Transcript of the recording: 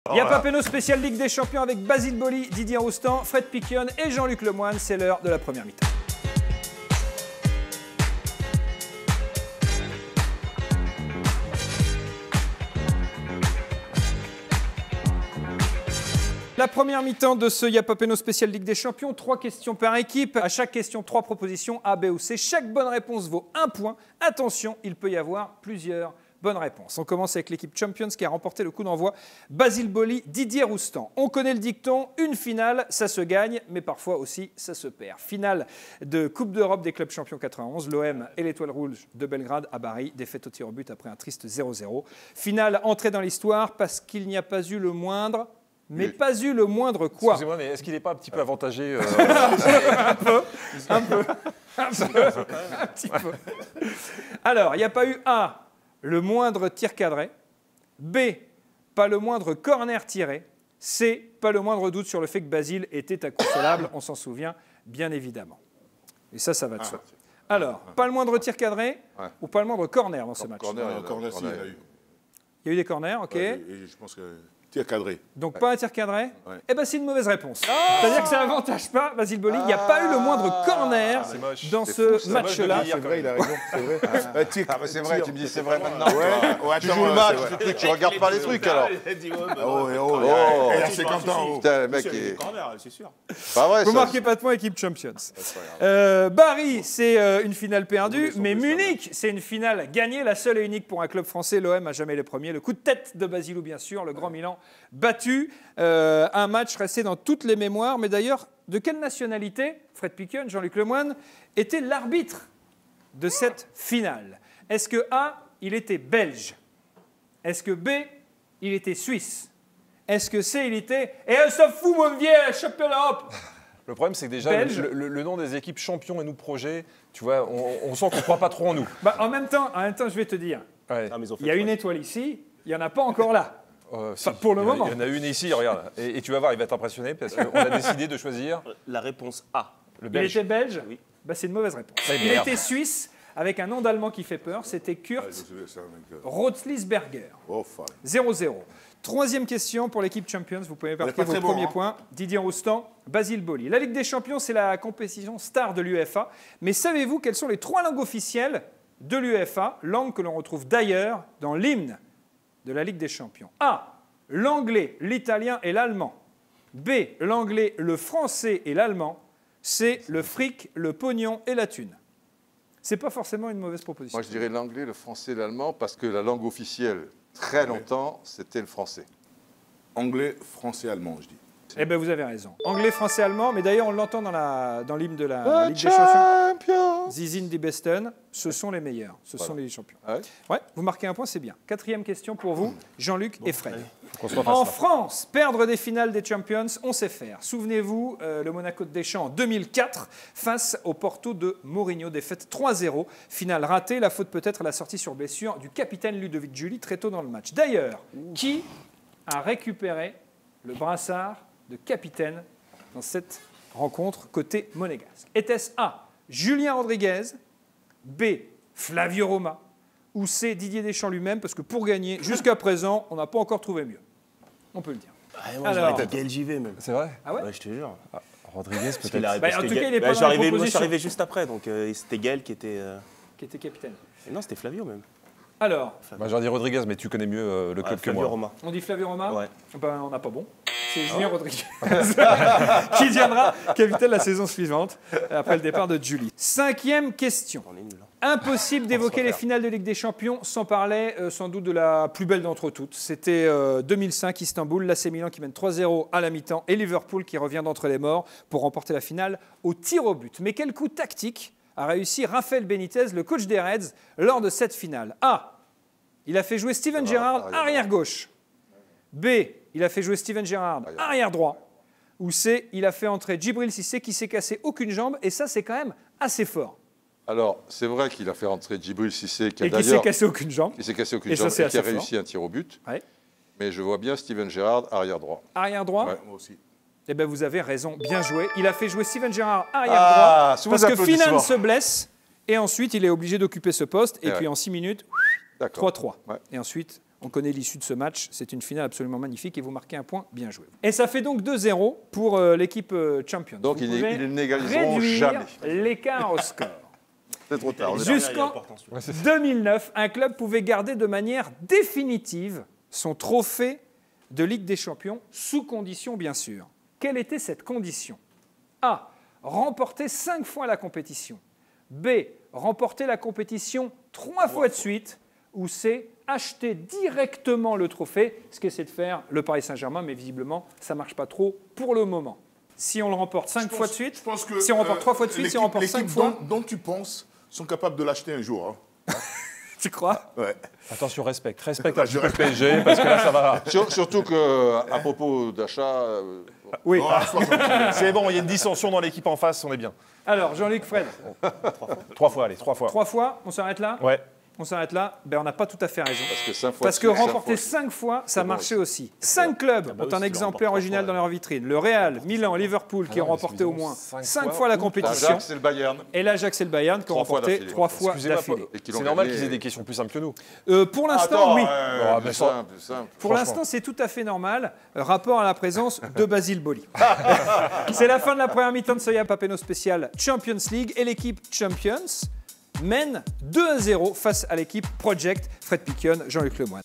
Yapapeno spécial Ligue des Champions avec Basile Boli, Didier Roustan, Fred Piquion et Jean-Luc Lemoine. C'est l'heure de la première mi-temps. La première mi-temps de ce Yapapeno spécial Ligue des Champions, 3 questions par équipe. À chaque question, 3 propositions A, B ou C. Chaque bonne réponse vaut 1 point. Attention, il peut y avoir plusieurs bonnes réponses. On commence avec l'équipe Champions qui a remporté le coup d'envoi. Basile Boli, Didier Roustan. On connaît le dicton, une finale, ça se gagne, mais parfois aussi, ça se perd. Finale de Coupe d'Europe des clubs champions 91, l'OM et l'Étoile Rouge de Belgrade à Bari, défaite au tir au but après un triste 0-0. Finale entrée dans l'histoire parce qu'il n'y a pas eu le moindre... Mais pas eu le moindre quoi. Excusez-moi, mais est-ce qu'il n'est pas un petit peu avantagé Un petit peu. Alors, il n'y a pas eu A, le moindre tir cadré. B, pas le moindre corner tiré. C, pas le moindre doute sur le fait que Basile était inconsolable. On s'en souvient, bien évidemment. Et ça va de soi. Alors, pas le moindre tir cadré ou pas le moindre corner dans ce match. Corner, si, il y a eu. Il y a eu des corners, ok. Et je pense que tir cadré. Donc pas un tir cadré. Eh bien, c'est une mauvaise réponse. C'est-à-dire que ça n'avantage pas Basile Boli. Il n'y a pas eu le moindre corner dans ce match-là. C'est vrai, il a raison. C'est vrai. C'est vrai, tu me dis c'est vrai maintenant. Tu joues le match, tu regardes pas les trucs alors. Il a 50 ans. Putain, le mec est. C'est sûr. Pas vrai, Vous ça. marquez pas de points, équipe Champions. Bari, c'est une finale perdue, mais Munich, c'est une finale gagnée, la seule et unique pour un club français. L'OM a jamais les premiers. Le coup de tête de Basilou, bien sûr, le Grand Milan battu. Un match resté dans toutes les mémoires. Mais d'ailleurs, de quelle nationalité, Fred Piquion, Jean-Luc Lemoine, était l'arbitre de cette finale? Est-ce que A, il était belge? Est-ce que B, il était suisse? Est-ce que C, il était... Et on s'en fout, mon vieux, championnat Europe. Le problème, c'est que déjà, le nom des équipes champions et nous projets, tu vois, on sent qu'on ne croit pas trop en nous. Bah, en même temps, je vais te dire, il y a une étoile ici, il n'y en a pas encore là. Si, pour le moment. Il y en a une ici, regarde. Et tu vas voir, il va t'impressionner parce qu'on a décidé de choisir La réponse A. le Il belge. était belge? Oui. Bah, c'est une mauvaise réponse. Ça, Il était suisse avec un nom d'allemand qui fait peur, c'était Kurt Rotzlisberger. Oh, fuck. 0-0. Troisième question pour l'équipe Champions. Vous pouvez marquer vos premiers points. Didier Roustan, Basile Boli. La Ligue des Champions, c'est la compétition star de l'UEFA. Mais savez-vous quelles sont les 3 langues officielles de l'UEFA, langues que l'on retrouve d'ailleurs dans l'hymne de la Ligue des Champions? A, l'anglais, l'italien et l'allemand. B, l'anglais, le français et l'allemand. C, le fric, le pognon et la thune. C'est pas forcément une mauvaise proposition. Moi, je dirais l'anglais, le français, l'allemand, parce que la langue officielle, très longtemps, c'était le français. Anglais, français, allemand, je dis. Eh bien, vous avez raison. Anglais, français, allemand. Mais d'ailleurs, on l'entend dans l'hymne de la Ligue des Champions. Zizine die Besten, ce sont les meilleurs. Ce sont les champions. Ah ouais. Ouais, vous marquez un point, c'est bien. Quatrième question pour vous, Jean-Luc et Fred. Allez, En France, perdre des finales des Champions, on sait faire. Souvenez-vous, le Monaco de Deschamps en 2004 face au Porto de Mourinho, défaite 3-0. Finale ratée, la faute peut-être à la sortie sur blessure du capitaine Ludovic Giuly très tôt dans le match. D'ailleurs, qui a récupéré le brassard de capitaine dans cette rencontre côté monégasque? Était-ce A, Julien Rodriguez, B, Flavio Roma, ou C, Didier Deschamps lui-même? Parce que pour gagner, jusqu'à présent, on n'a pas encore trouvé mieux. On peut le dire. Moi, Alors, j'aurais été GLJV même. C'est vrai. Ah ouais? Ouais, je te jure. Rodriguez, Parce peut-être. en tout cas, il est pas je suis dans la arrivé, moi, je suis proposition. arrivé juste après, donc c'était Gaël qui était. Qui était capitaine. Et non, c'était Flavio même. Alors, Moi, j'aurais dit Rodriguez, mais tu connais mieux le club que Flavio moi. Roma. on dit Flavio Roma? Ouais. Ben, on n'a pas bon. C'est Julien Rodriguez qui deviendra capitaine la saison suivante, après le départ de Giuly. 5e question. On est nul. Impossible d'évoquer les finales de Ligue des Champions sans parler sans doute de la plus belle d'entre toutes. C'était 2005, Istanbul, l'AC Milan qui mène 3-0 à la mi-temps et Liverpool qui revient d'entre les morts pour remporter la finale au tir au but. Mais quel coup tactique a réussi Rafael Benitez, le coach des Reds, lors de cette finale? A, il a fait jouer Steven Gerrard arrière-gauche. B, il a fait jouer Steven Gerrard arrière-droit. Ou C, il a fait entrer Djibril Cissé qui s'est cassé aucune jambe. Et ça, c'est quand même assez fort. Alors, c'est vrai qu'il a fait rentrer Djibril Cissé, qui a Et qui s'est cassé aucune jambe. qui s'est cassé aucune Et ça, jambe c'est et qui a assez réussi un tir au but. Ouais. Mais je vois bien Steven Gerrard arrière-droit. Arrière-droit. Ouais. Moi aussi. Eh bien, vous avez raison, bien joué. Il a fait jouer Steven Gerrard arrière-droit Ah, sous vos parce que applaudissements. Finan se blesse et ensuite il est obligé d'occuper ce poste. Et Et puis ouais. en 6 minutes, D'accord. 3-3. Ouais. Et ensuite, On connaît l'issue de ce match. C'est une finale absolument magnifique et vous marquez un point. Bien joué. Et ça fait donc 2-0 pour l'équipe Champions. Donc Vous ils pouvez n'égaliseront réduire jamais. l'écart au score. C'est trop tard. Jusqu'en 2009, un club pouvait garder de manière définitive son trophée de Ligue des Champions, sous condition bien sûr. Quelle était cette condition? A. Remporter 5 fois la compétition. B. Remporter la compétition 3 fois de suite. Ou C. Acheter directement le trophée, ce qu'essaie de faire le Paris Saint-Germain, mais visiblement, ça ne marche pas trop pour le moment. Si on le remporte 5 fois de suite, Je pense que, si on remporte 3 fois de suite, si on remporte 5 fois, dont tu penses sont capables de l'acheter un jour. Hein. tu crois? Ouais. Attention, respecte un petit peu le PSG, parce que là, ça va. Surtout qu'à propos d'achat, Oui. C'est bon, il y a une dissension dans l'équipe en face, on est bien. Alors, Jean-Luc, Fred, 3 fois, allez, 3 fois. 3 fois, on s'arrête là? Ouais. On s'arrête là. Ben, on n'a pas tout à fait raison. parce que 5 fois. Parce que remporter 5 fois, ça bon marchait aussi. 5 clubs ont un exemplaire original dans leur vitrine. Le Real, Milan, Liverpool qui ont remporté au moins 5 fois la compétition. L'Ajax, c'est le Bayern. Et l'Ajax et le Bayern qui ont 3 fois remporté d'affilée. 3 fois Excusez-moi, d'affilée. Et qui c'est l'ont normal gagné. qu'ils aient des questions plus simples que nous. Pour l'instant, oui. mais Plus simple. Pour l'instant, c'est tout à fait normal. Rapport à la présence de Basile Boli. C'est la fin de la première mi-temps de ce Y'a Papeno spécial Champions League. Et l'équipe Champions mène 2-0 face à l'équipe Project. Fred Piquion, Jean-Luc Lemoine.